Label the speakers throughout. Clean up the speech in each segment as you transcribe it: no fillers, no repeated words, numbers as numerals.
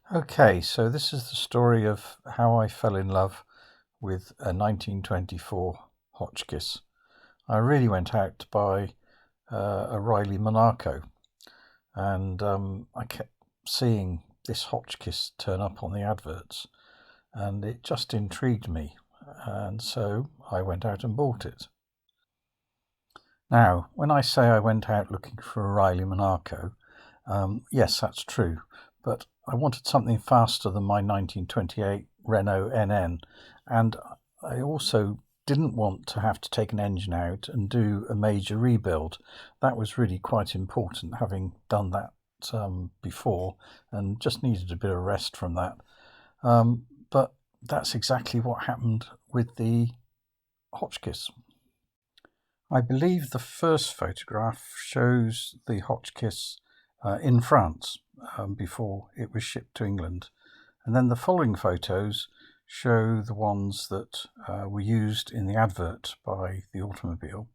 Speaker 1: Okay, so this is the story of how I fell in love with a 1924 Hotchkiss. I really went out to buy a Riley Monaco, and I kept seeing this Hotchkiss turn up on the adverts, and it just intrigued me, and so I went out and bought it. Now, when I say I went out looking for a Riley Monaco, yes, that's true, but I wanted something faster than my 1928 Renault NN, and I also didn't want to have to take an engine out and do a major rebuild. That was really quite important, having done that before, and just needed a bit of rest from that. But that's exactly what happened with the Hotchkiss. I believe the first photograph shows the Hotchkiss in France before it was shipped to England. And then the following photos show the ones that were used in the advert by the automobile.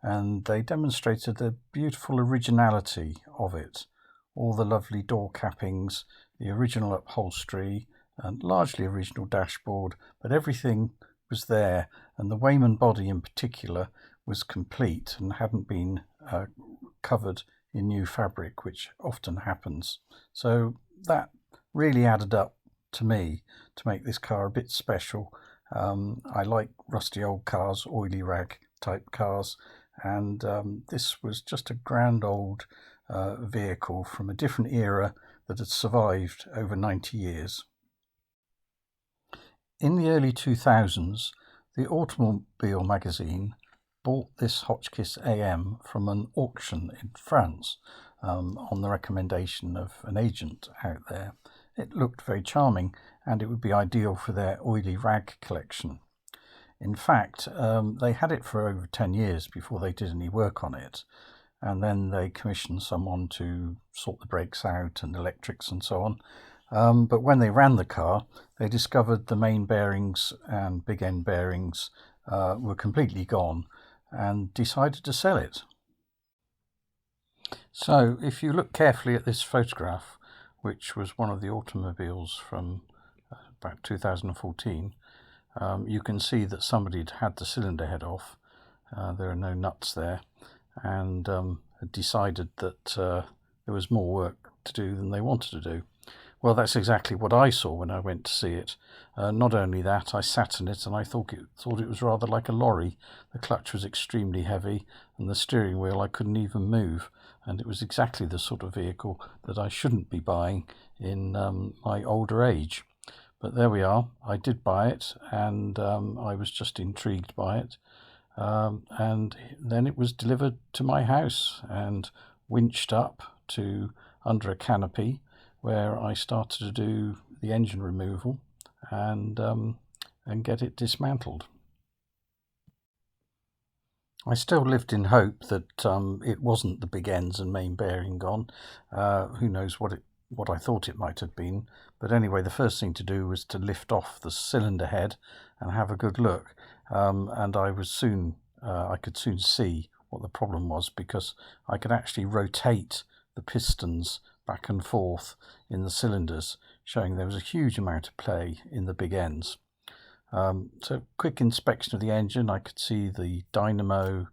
Speaker 1: And they demonstrated the beautiful originality of it. All the lovely door cappings, the original upholstery, and largely original dashboard, but everything was there. And the Wayman body in particular was complete and hadn't been covered in new fabric, which often happens. So that really added up to me to make this car a bit special. I like rusty old cars, oily rag type cars, and this was just a grand old vehicle from a different era that had survived over 90 years. In the early 2000s, the Automobile magazine bought this Hotchkiss AM from an auction in France on the recommendation of an agent out there. It looked very charming, and it would be ideal for their oily rag collection. In fact, they had it for over 10 years before they did any work on it, and then they commissioned someone to sort the brakes out and electrics and so on. But when they ran the car, they discovered the main bearings and big end bearings were completely gone, and decided to sell it. So if you look carefully at this photograph, which was one of the automobiles from about 2014, you can see that somebody had had the cylinder head off. There are no nuts there, and had decided that there was more work to do than they wanted to do. Well, that's exactly what I saw when I went to see it. Not only that, I sat in it and I thought it was rather like a lorry. The clutch was extremely heavy, and the steering wheel I couldn't even move. And it was exactly the sort of vehicle that I shouldn't be buying in my older age. But there we are. I did buy it, and I was just intrigued by it. And then it was delivered to my house and winched up to under a canopy, where I started to do the engine removal and get it dismantled. I still lived in hope that it wasn't the big ends and main bearing gone. Who knows what I thought it might have been. But anyway, the first thing to do was to lift off the cylinder head and have a good look. And I could soon see what the problem was, because I could actually rotate the pistons back and forth in the cylinders, showing there was a huge amount of play in the big ends. So quick inspection of the engine, I could see the dynamo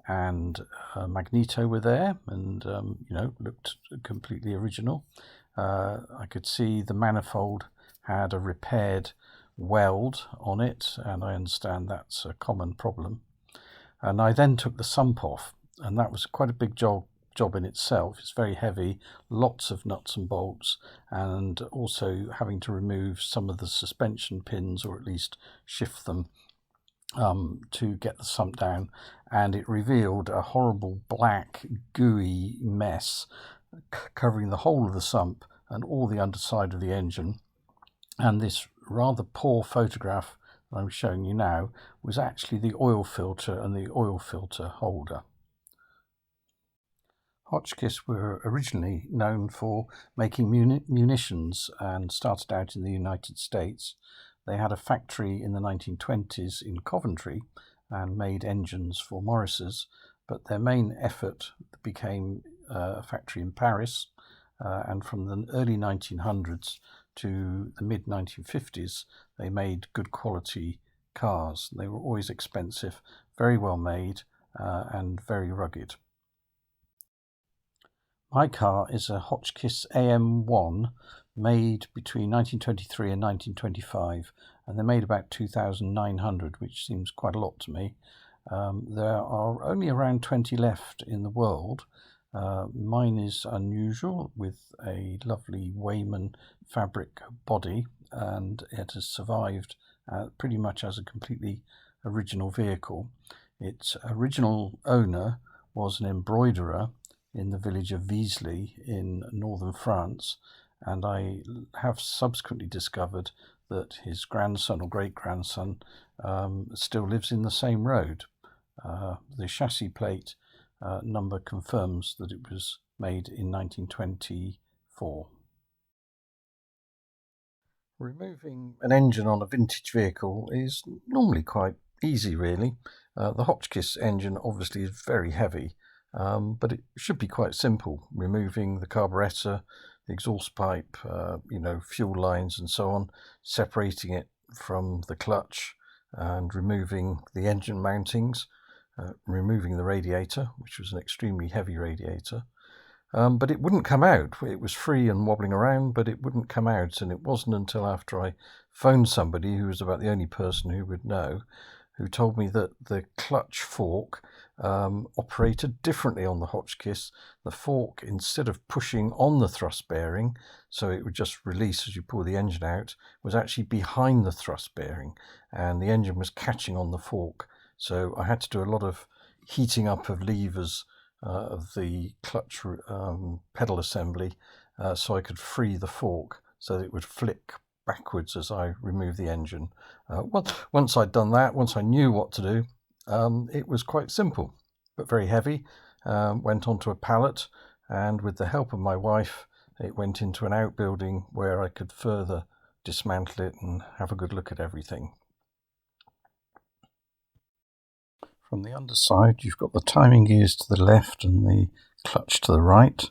Speaker 1: and magneto were there, and looked completely original. I could see the manifold had a repaired weld on it, and I understand that's a common problem. And I then took the sump off, and that was quite a big job in itself. It's very heavy, lots of nuts and bolts, and also having to remove some of the suspension pins, or at least shift them to get the sump down. And it revealed a horrible black gooey mess covering the whole of the sump and all the underside of the engine. And this rather poor photograph that I'm showing you now was actually the oil filter and the oil filter holder. Hotchkiss were originally known for making munitions and started out in the United States. They had a factory in the 1920s in Coventry and made engines for Morris's, but their main effort became a factory in Paris, and from the early 1900s to the mid-1950s, they made good quality cars. They were always expensive, very well made, and very rugged. My car is a Hotchkiss AM1 made between 1923 and 1925, and they made about 2,900, which seems quite a lot to me. There are only around 20 left in the world. Mine is unusual, with a lovely Wayman fabric body, and it has survived pretty much as a completely original vehicle. Its original owner was an embroiderer in the village of Viesly in northern France, and I have subsequently discovered that his grandson or great-grandson still lives in the same road. The chassis plate number confirms that it was made in 1924. Removing an engine on a vintage vehicle is normally quite easy, really. The Hotchkiss engine obviously is very heavy, but it should be quite simple. Removing the carburettor, the exhaust pipe, fuel lines and so on, separating it from the clutch and removing the engine mountings, removing the radiator, which was an extremely heavy radiator. But it wouldn't come out. It was free and wobbling around, but it wouldn't come out. And it wasn't until after I phoned somebody, who was about the only person who would know, who told me that the clutch fork operated differently on the Hotchkiss. The fork, instead of pushing on the thrust bearing, so it would just release as you pull the engine out, was actually behind the thrust bearing, and the engine was catching on the fork. So I had to do a lot of heating up of levers of the clutch pedal assembly, so I could free the fork so that it would flick backwards as I removed the engine. Once I'd done that, once I knew what to do, it was quite simple, but very heavy. Went onto a pallet, and with the help of my wife, it went into an outbuilding where I could further dismantle it and have a good look at everything. From the underside, you've got the timing gears to the left and the clutch to the right,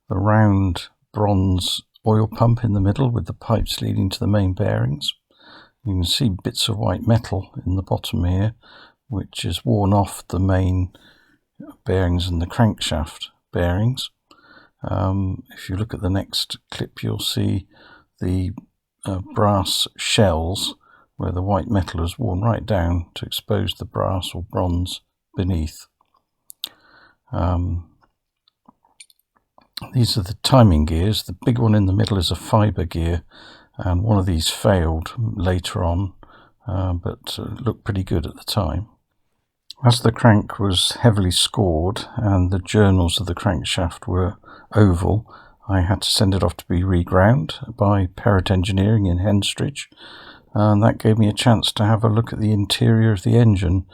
Speaker 1: the round bronze oil pump in the middle with the pipes leading to the main bearings. You can see bits of white metal in the bottom here, which is worn off the main bearings and the crankshaft bearings. If you look at the next clip, you'll see the brass shells where the white metal is worn right down to expose the brass or bronze beneath. These are the timing gears. The big one in the middle is a fibre gear, and one of these failed later on, but looked pretty good at the time. As the crank was heavily scored and the journals of the crankshaft were oval, I had to send it off to be reground by Perrott Engineering in Henstridge, and that gave me a chance to have a look at the interior of the engine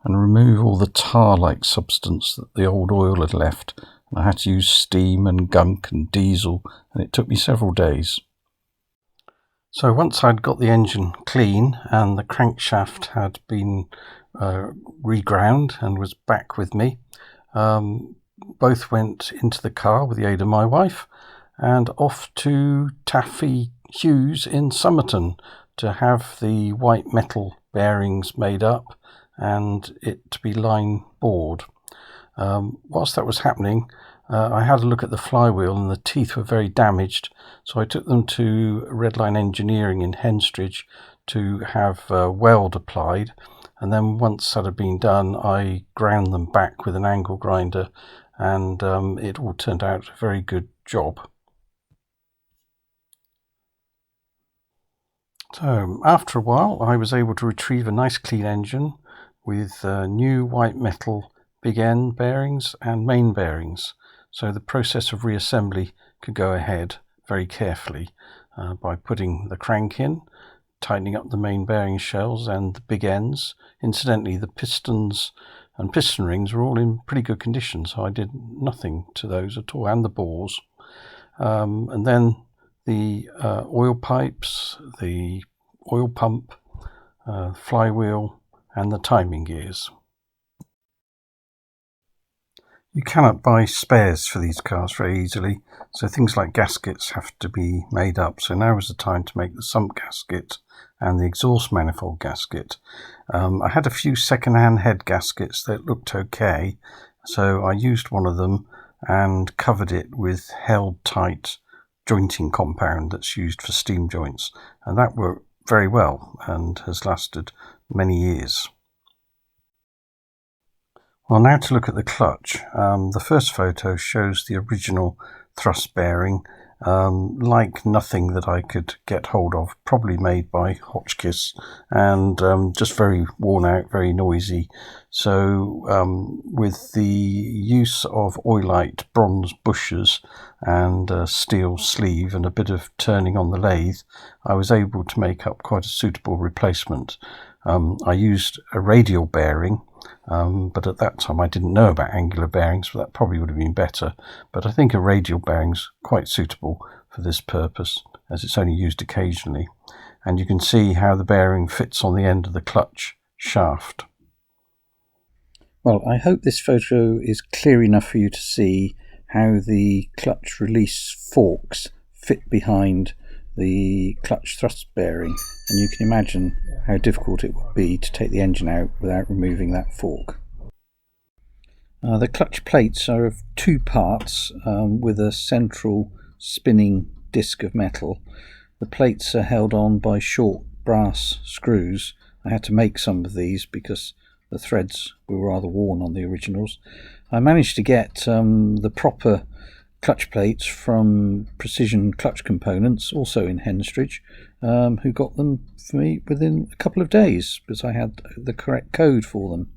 Speaker 1: and remove all the tar-like substance that the old oil had left. I had to use steam and gunk and diesel, and it took me several days. So once I'd got the engine clean and the crankshaft had been reground and was back with me, both went into the car with the aid of my wife and off to Taffy Hughes in Somerton to have the white metal bearings made up and it to be line bored. Whilst that was happening, I had a look at the flywheel and the teeth were very damaged, so I took them to Redline Engineering in Henstridge to have weld applied, and then once that had been done, I ground them back with an angle grinder, and it all turned out a very good job. So after a while, I was able to retrieve a nice clean engine with new white metal big end bearings and main bearings. So the process of reassembly could go ahead very carefully by putting the crank in, tightening up the main bearing shells and the big ends. Incidentally, the pistons and piston rings were all in pretty good condition, so I did nothing to those at all, and the bores. And then the oil pipes, the oil pump, flywheel, and the timing gears. You cannot buy spares for these cars very easily, so things like gaskets have to be made up. So now is the time to make the sump gasket and the exhaust manifold gasket. I had a few second-hand head gaskets that looked okay, so I used one of them and covered it with held tight jointing compound that's used for steam joints, and that worked very well and has lasted many years. Well, now to look at the clutch. The first photo shows the original thrust bearing, like nothing that I could get hold of, probably made by Hotchkiss, and just very worn out, very noisy. So with the use of oilite bronze bushers and a steel sleeve and a bit of turning on the lathe, I was able to make up quite a suitable replacement. I used a radial bearing, but at that time I didn't know about angular bearings, so that probably would have been better. But I think a radial bearing's quite suitable for this purpose, as it's only used occasionally. And you can see how the bearing fits on the end of the clutch shaft. Well, I hope this photo is clear enough for you to see how the clutch release forks fit behind the clutch thrust bearing, and you can imagine how difficult it would be to take the engine out without removing that fork. The clutch plates are of two parts with a central spinning disc of metal. The plates are held on by short brass screws. I had to make some of these because the threads were rather worn on the originals. I managed to get the proper clutch plates from Precision Clutch Components, also in Henstridge, who got them for me within a couple of days because I had the correct code for them.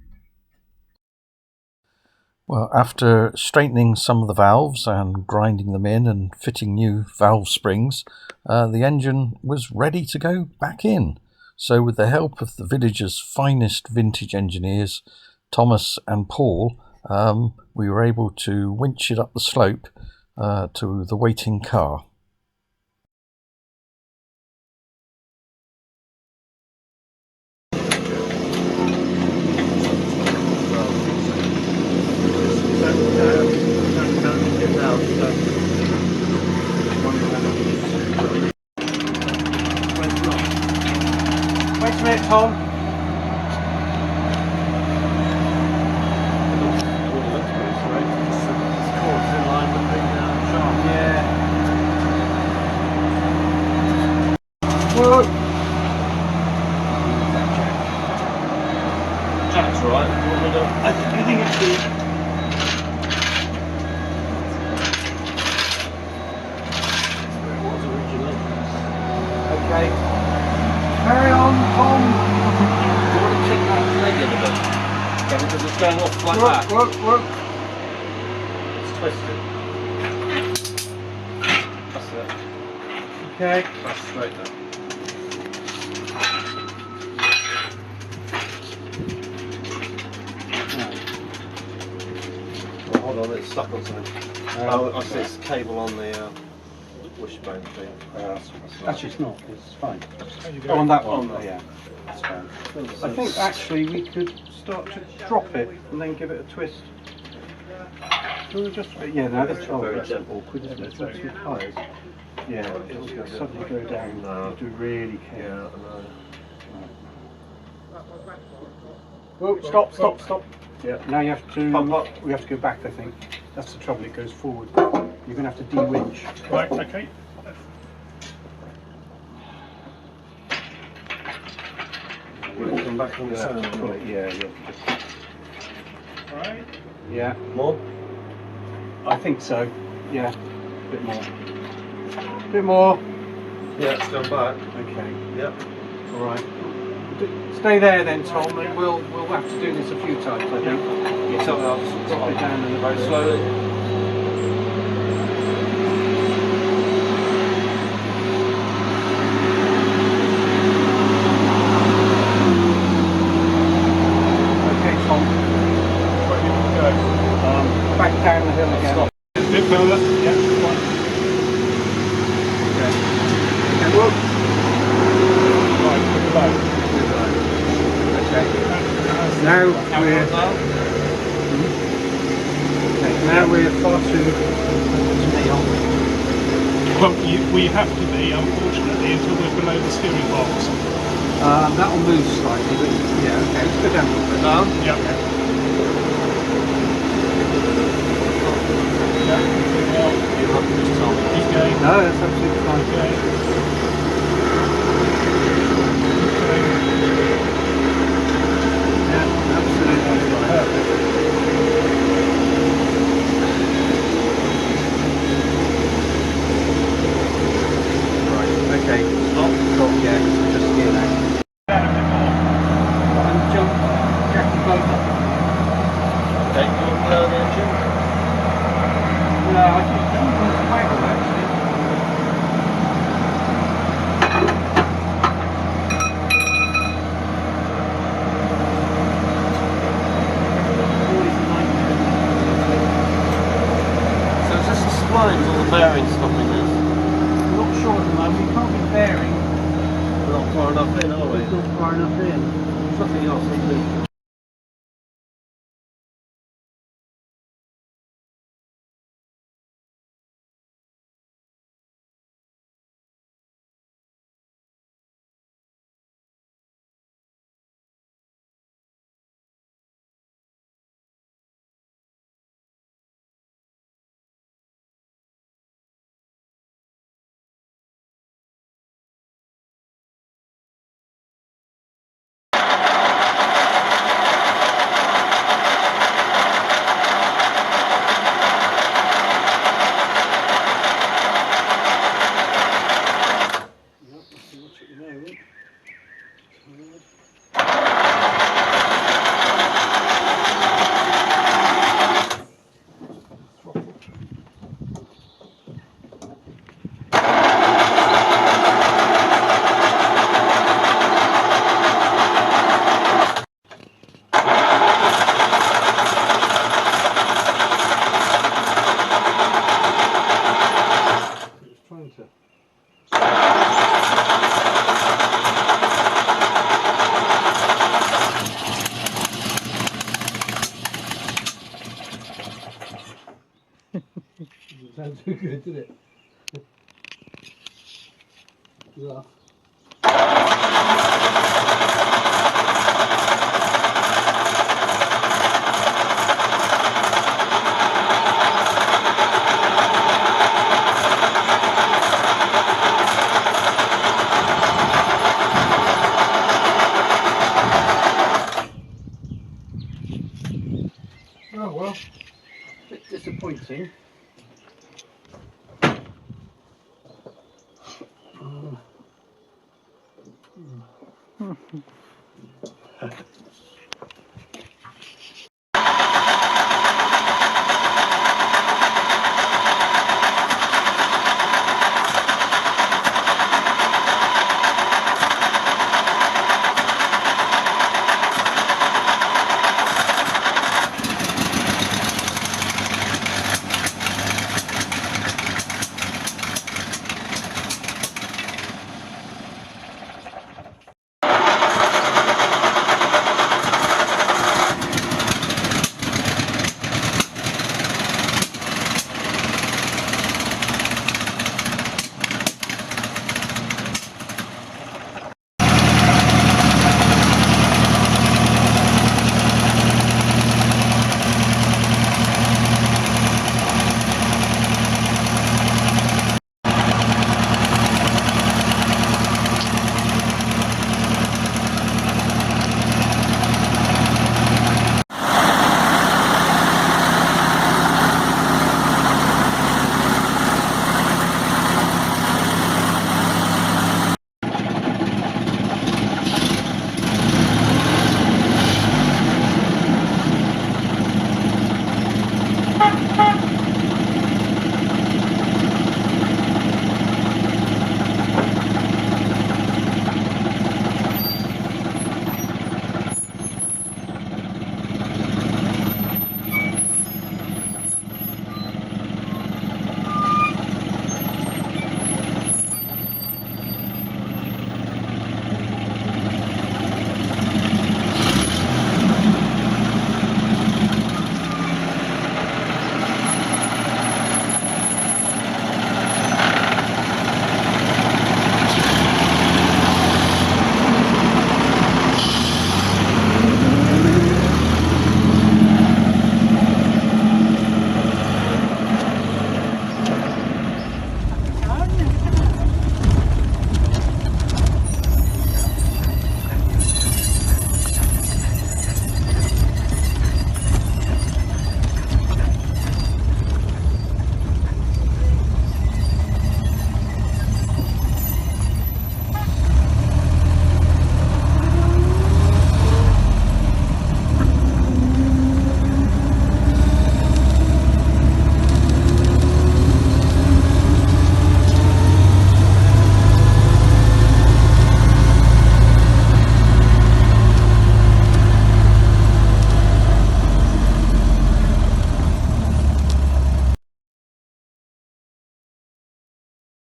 Speaker 1: Well, after straightening some of the valves and grinding them in and fitting new valve springs, the engine was ready to go back in. So with the help of the village's finest vintage engineers, Thomas and Paul, we were able to winch it up the slope to the waiting car.
Speaker 2: Wait a minute, Tom. Whoa. Jack's right. I think it's the... It was originally. Okay. Carry on, Tom. Do you want to check that leg in a bit? Yeah, because it's going off like that. Work. It's twisted. That's it. Okay. That's straight now. Hold on, it's stuck on something. I see it's cable on the wishbone thing.
Speaker 3: Actually, it's not. It's fine. Oh, on that one. Oh, yeah, that's fine. I think actually we could start to drop it and then give it a twist. Do we just? Yeah, no, that's awkward, isn't it? That's with tyres. Yeah, it'll suddenly go down. No. You do really care. Yeah, oh, stop. Yeah, now you have to.
Speaker 2: Pump up.
Speaker 3: We have to go back, I think. That's the trouble, it goes forward. You're going to have to de-winch.
Speaker 2: Right, okay.
Speaker 3: We'll come back on the side. Yeah.
Speaker 2: Right.
Speaker 3: Yeah.
Speaker 2: More?
Speaker 3: I think so. Yeah. Bit more.
Speaker 2: Yeah, it's gone back.
Speaker 3: Okay.
Speaker 2: Yep.
Speaker 3: All right. Stay there then, Tom. We'll have to do this a few times, I think.
Speaker 2: You tell me, I'll just
Speaker 3: Drop it down in the
Speaker 2: very
Speaker 3: boat
Speaker 2: slowly.
Speaker 3: Back down the hill again.
Speaker 2: Stop. Bit further. Yeah, fine.
Speaker 3: Okay. Okay, whoop.
Speaker 2: Right, put the boat.
Speaker 3: Okay. Now we're... Okay. we're far too neon.
Speaker 4: Well, we have to be, unfortunately, until we're below the steering box.
Speaker 3: That'll move slightly, but yeah, okay, let's go down a little bit.
Speaker 2: Down?
Speaker 4: Yep.
Speaker 2: You have to just tell me.
Speaker 4: Keep going.
Speaker 3: No, that's absolutely fine.
Speaker 4: Okay.
Speaker 3: Yeah, absolutely fine. Perfect. Right, okay, stop, yeah, we're just here now.
Speaker 4: Down a bit more.
Speaker 3: And jump, jack them both up.
Speaker 2: Okay, you want to blow the engine?
Speaker 3: No, I think it's waggle actually.
Speaker 2: So is this the splines or the bearings stopping this?
Speaker 3: I'm not sure at the moment, you can't be bearing.
Speaker 2: We're not far enough in, are we?
Speaker 3: It's not far enough in.
Speaker 2: There's nothing else, is there?
Speaker 3: Trying to. Doesn't sound too good, did it? Yeah. Oh well, a bit disappointing.